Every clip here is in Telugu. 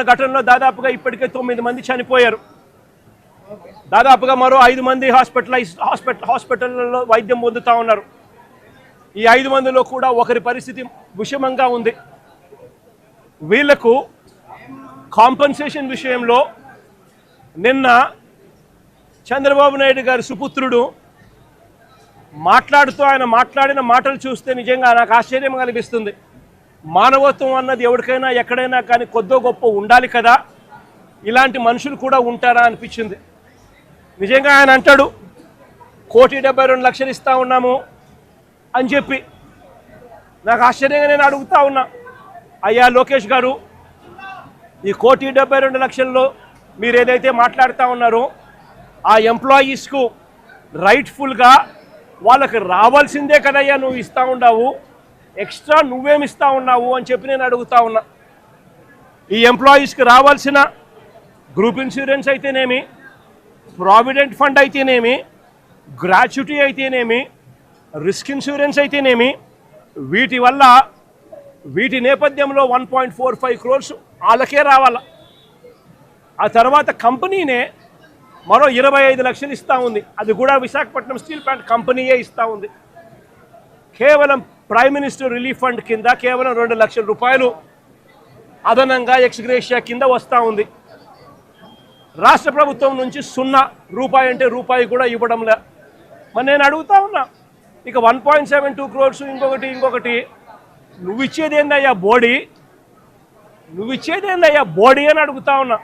ఘటనలో దాదాపుగా ఇప్పటికే 9 మంది చనిపోయారు. దాదాపుగా మరో 5 మంది హాస్పిటల్లో వైద్యం పొందుతా ఉన్నారు. ఈ 5 మందిలో కూడా ఒకరి పరిస్థితి విషమంగా ఉంది. వీళ్లకు కాంపెన్సేషన్ విషయంలో నిన్న చంద్రబాబు నాయుడు గారి సుపుత్రుడు ఆయన మాట్లాడిన మాటలు చూస్తే నిజంగా నాకు ఆశ్చర్యం కలిగిస్తుంది. మానవత్వం అన్నది ఎవరికైనా ఎక్కడైనా కానీ కొద్దో గొప్ప ఉండాలి కదా, ఇలాంటి మనుషులు కూడా ఉంటారా అనిపించింది. నిజంగా ఆయన అంటాడు 1,72,00,000 ఇస్తా ఉన్నాము అని చెప్పి. నాకు ఆశ్చర్యంగా నేను అడుగుతా ఉన్నా, అయ్యా లోకేష్ గారు, ఈ 1,72,00,000లో మీరు ఏదైతే మాట్లాడుతూ ఉన్నారో ఆ ఎంప్లాయీస్కు రైట్ఫుల్గా వాళ్ళకి రావాల్సిందే కదయ్యా నువ్వు ఇస్తూ ఉన్నావు, ఎక్స్ట్రా నువ్వేమి ఇస్తూ ఉన్నావు అని చెప్పి నేను అడుగుతా ఉన్నా. ఈ ఎంప్లాయీస్కి రావాల్సిన గ్రూప్ ఇన్సూరెన్స్ అయితేనేమి, ప్రావిడెంట్ ఫండ్ అయితేనేమి, గ్రాట్యుటీ అయితేనేమి, రిస్క్ ఇన్సూరెన్స్ అయితేనేమి, వీటి నేపథ్యంలో 1.45 crores వాళ్ళకే రావాల. ఆ తర్వాత కంపెనీనే మరో 25 లక్షలు ఇస్తూ ఉంది. అది కూడా విశాఖపట్నం స్టీల్ ప్లాంట్ కంపెనీయే ఇస్తూ ఉంది. కేవలం ప్రైమ్ మినిస్టర్ రిలీఫ్ ఫండ్ కింద కేవలం 2 లక్షల రూపాయలు అదనంగా ఎక్స్గ్రేషియా కింద వస్తూ ఉంది. రాష్ట్ర ప్రభుత్వం నుంచి 0 రూపాయి అంటే రూపాయి కూడా ఇవ్వడంలే. మరి నేను అడుగుతా ఉన్నా, ఇక 1.72 crores ఇంకొకటి నువ్వు ఇచ్చేదేందయ్యా బోడీ అని అడుగుతా ఉన్నా.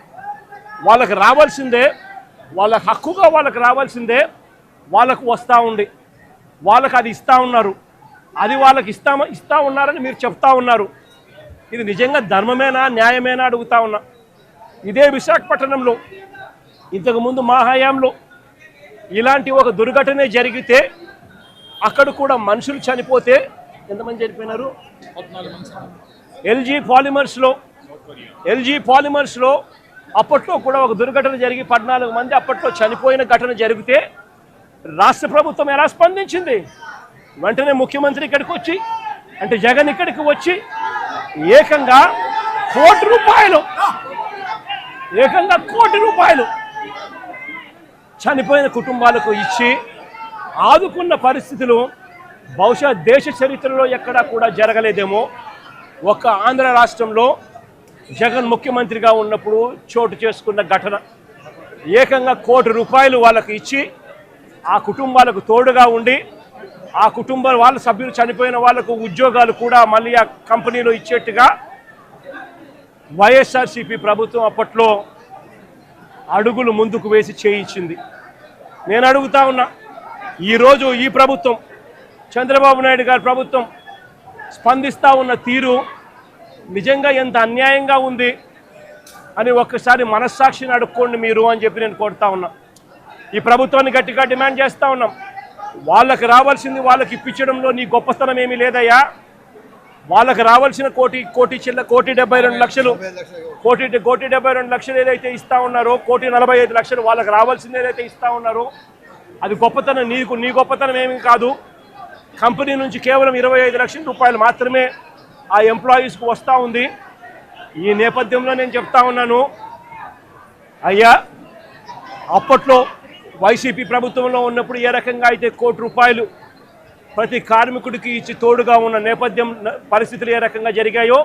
వాళ్ళకి రావాల్సిందే, వాళ్ళ హక్కుగా వాళ్ళకి రావాల్సిందే వాళ్ళకు వస్తూ ఉంది. వాళ్ళకి అది ఇస్తూ ఉన్నారు, అది వాళ్ళకి ఇస్తూ ఉన్నారని మీరు చెప్తా ఉన్నారు. ఇది నిజంగా ధర్మమేనా, న్యాయమేనా అడుగుతా ఉన్నా. ఇదే విశాఖపట్నంలో ఇంతకుముందు మా హయాంలో ఇలాంటి ఒక దుర్ఘటన జరిగితే అక్కడ కూడా మనుషులు చనిపోతే ఎంతమంది చనిపోయినారు? ఎల్జీ పాలిమర్స్లో అప్పట్లో కూడా ఒక దుర్ఘటన జరిగి 14 మంది అప్పట్లో చనిపోయిన ఘటన జరిగితే రాష్ట్ర ప్రభుత్వం ఎలా స్పందించింది? వెంటనే ముఖ్యమంత్రి ఇక్కడికి వచ్చి, అంటే జగన్ ఇక్కడికి వచ్చి ఏకంగా కోటి రూపాయలు చనిపోయిన కుటుంబాలకు ఇచ్చి ఆదుకున్న పరిస్థితులు బహుశా దేశ చరిత్రలో ఎక్కడా కూడా జరగలేదేమో. ఒక్క ఆంధ్ర రాష్ట్రంలో జగన్ ముఖ్యమంత్రిగా ఉన్నప్పుడు చోటు చేసుకున్న ఘటన. ఏకంగా కోటి రూపాయలు వాళ్ళకు ఇచ్చి ఆ కుటుంబాలకు తోడుగా ఉండి, ఆ వాళ్ళ సభ్యులు చనిపోయిన వాళ్ళకు ఉద్యోగాలు కూడా మళ్ళీ ఆ కంపెనీలో ఇచ్చేట్టుగా వైఎస్ఆర్సీపీ ప్రభుత్వం అప్పట్లో అడుగులు ముందుకు వేసి చేయించింది. నేను అడుగుతా ఉన్నా, ఈరోజు ఈ ప్రభుత్వం, చంద్రబాబు నాయుడు గారి ప్రభుత్వం స్పందిస్తూ ఉన్న తీరు నిజంగా ఎంత అన్యాయంగా ఉంది అని ఒక్కసారి మనస్సాక్షిని అడుక్కోండి మీరు అని చెప్పి నేను కోరుతా ఉన్నా. ఈ ప్రభుత్వాన్ని గట్టిగా డిమాండ్ చేస్తూ ఉన్నాం. వాళ్ళకి రావాల్సింది వాళ్ళకి ఇప్పించడంలో నీ గొప్పతనం ఏమీ లేదయ్యా. వాళ్ళకి రావాల్సిన 1,72 లక్షలు ఏదైతే ఇస్తూ ఉన్నారో, 1,45 లక్షలు వాళ్ళకి రావాల్సింది ఏదైతే ఇస్తూ ఉన్నారో అది గొప్పతనం. నీ గొప్పతనం ఏమీ కాదు. కంపెనీ నుంచి కేవలం 25 లక్షల రూపాయలు మాత్రమే ఆ ఎంప్లాయీస్కు వస్తూ ఉంది. ఈ నేపథ్యంలో నేను చెప్తా ఉన్నాను, అయ్యా అప్పట్లో వైసీపీ ప్రభుత్వంలో ఉన్నప్పుడు ఏ రకంగా అయితే 1 కోటి రూపాయలు ప్రతి కార్మికుడికి ఇచ్చి తోడుగా ఉన్న పరిస్థితులు ఏ రకంగా జరిగాయో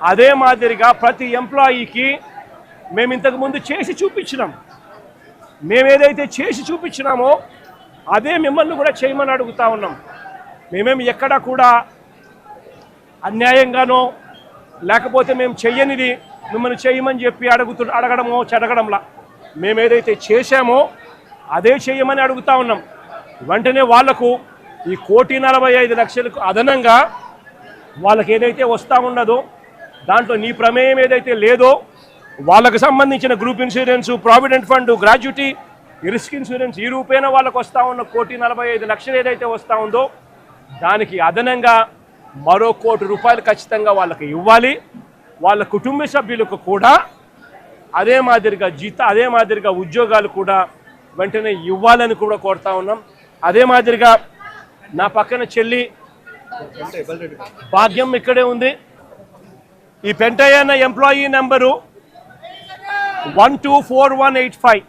అదే మాదిరిగా ప్రతి ఎంప్లాయీకి మేము ఇంతకుముందు చేసి చూపించినాం. మేమేదైతే చేసి చూపించినామో అదే మిమ్మల్ని కూడా చేయమని అడుగుతా ఉన్నాం. మేమేమి ఎక్కడా కూడా అన్యాయంగానో లేకపోతే మేము చెయ్యనిది మిమ్మల్ని చేయమని చెప్పి అడగడంలా మేమేదైతే చేశామో అదే చేయమని అడుగుతా ఉన్నాం. వెంటనే వాళ్లకు ఈ 1,45,00,000కు అదనంగా వాళ్ళకి ఏదైతే వస్తూ ఉన్నదో దాంట్లో నీ ప్రమేయం ఏదైతే లేదో వాళ్ళకు సంబంధించిన group insurance, provident fund, gratuity, risk insurance ఈ రూపేణ వాళ్ళకు వస్తూ ఉన్న 1,45,00,000 ఏదైతే వస్తూ ఉందో దానికి అదనంగా మరో 1 కోటి రూపాయలు ఖచ్చితంగా వాళ్ళకి ఇవ్వాలి. వాళ్ళ కుటుంబ సభ్యులకు కూడా అదే మాదిరిగా ఉద్యోగాలు కూడా వెంటనే ఇవ్వాలని కూడా కోరుతా ఉన్నాం. అదే మాదిరిగా నా పక్కన చెల్లి భాగ్యం ఇక్కడే ఉంది. ఈ పెంటయ్య అన్న employee number 124185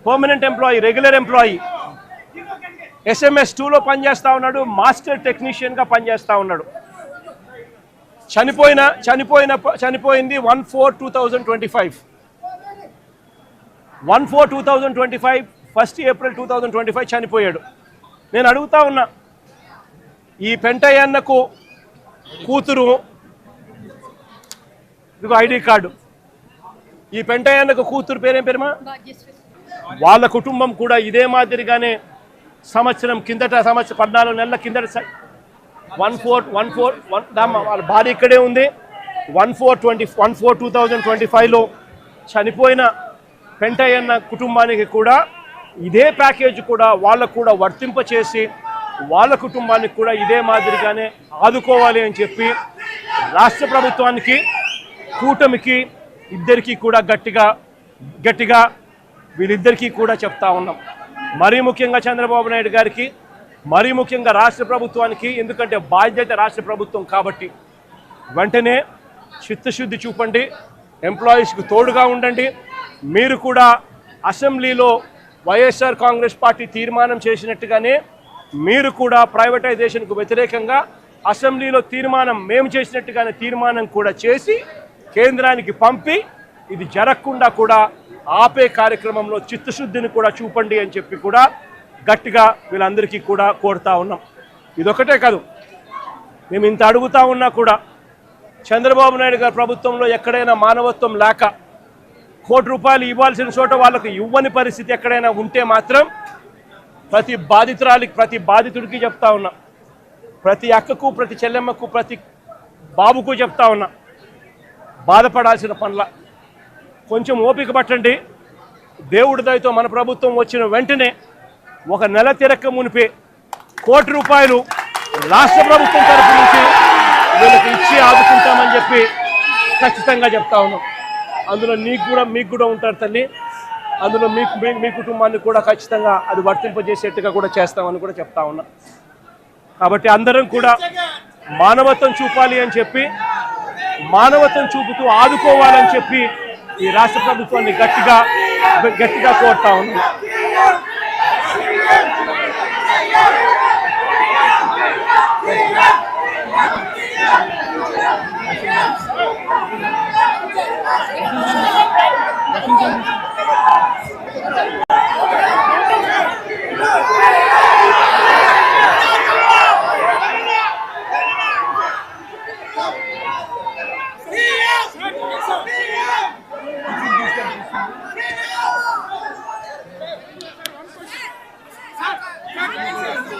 permanent employee, regular employee. SMS 2లో పనిచేస్తూ ఉన్నాడు, మాస్టర్ టెక్నీషియన్గా పనిచేస్తూ ఉన్నాడు. చనిపోయింది 1/4/2025. 1/4/2025 1 ఏప్రిల్ 2025 చనిపోయాడు. నేను అడుగుతా ఉన్నా, ఈ పెంటయ్యన్నకు కూతురు, ఇదిగో ఐడి కార్డు, ఈ పెంటయ్యన్నకు కూతురు పేరేం పేరుమా? వాళ్ళ కుటుంబం కూడా ఇదే మాదిరిగానే సంవత్సరం 14 నెలల కిందట 14 వాళ్ళ భార్య ఇక్కడే ఉంది. 1/4/2025లో చనిపోయిన పెంటయ్యన్న కుటుంబానికి కూడా ఇదే ప్యాకేజ్ కూడా వాళ్ళకు కూడా వర్తింపచేసి వాళ్ళ కుటుంబానికి కూడా ఇదే మాదిరిగానే ఆదుకోవాలి అని చెప్పి రాష్ట్ర ప్రభుత్వానికి, కూటమికి ఇద్దరికీ కూడా గట్టిగా వీళ్ళిద్దరికీ కూడా చెప్తా ఉన్నాం. మరీ ముఖ్యంగా చంద్రబాబు నాయుడు గారికి, మరీ ముఖ్యంగా రాష్ట్ర ప్రభుత్వానికి, ఎందుకంటే బాధ్యత రాష్ట్ర ప్రభుత్వం కాబట్టి వెంటనే చిత్తశుద్ధి చూపండి, ఎంప్లాయీస్కి తోడుగా ఉండండి. మీరు కూడా అసెంబ్లీలో వైఎస్ఆర్ కాంగ్రెస్ పార్టీ తీర్మానం చేసినట్టుగానే మీరు కూడా ప్రైవేటైజేషన్కు వ్యతిరేకంగా అసెంబ్లీలో మేము చేసినట్టుగానే తీర్మానం కూడా చేసి కేంద్రానికి పంపి ఇది జరగకుండా కూడా ఆపే కార్యక్రమంలో చిత్తశుద్ధిని కూడా చూపండి అని చెప్పి కూడా గట్టిగా వీళ్ళందరికీ కూడా కోరుతా ఉన్నాం. ఇదొకటే కాదు, మేము ఇంత అడుగుతా ఉన్నా కూడా చంద్రబాబు నాయుడు గారి ప్రభుత్వంలో ఎక్కడైనా మానవత్వం లేక ₹1 కోటి ఇవ్వాల్సిన చోట వాళ్ళకు ఇవ్వని పరిస్థితి ఎక్కడైనా ఉంటే మాత్రం ప్రతి బాధితుడికి చెప్తా ఉన్నా, ప్రతి అక్కకు, ప్రతి చెల్లెమ్మకు, ప్రతి బాబుకు చెప్తా ఉన్నా, బాధపడాల్సిన పనుల కొంచెం ఓపిక పట్టండి. దేవుడి దయతో మన ప్రభుత్వం వచ్చిన వెంటనే 1 నెల తిరక్క మునిపే ₹1 కోటి రాష్ట్ర ప్రభుత్వం తరఫు నుంచి వీళ్ళకి ఇచ్చి ఆదుకుంటామని చెప్పి ఖచ్చితంగా చెప్తా ఉన్నాం. అందులో మీకు కూడా ఉంటారు తల్లి, అందులో మీ కుటుంబాన్ని కూడా ఖచ్చితంగా అది వర్తింపజేసేట్టుగా కూడా చేస్తామని కూడా చెప్తా ఉన్నా. కాబట్టి అందరం కూడా మానవత్వం చూపాలి అని చెప్పి, మానవత్వం చూపుతూ ఆదుకోవాలని చెప్పి ఈ రాష్ట్ర ప్రభుత్వాన్ని గట్టిగా కోరుతా ఉన్నాం.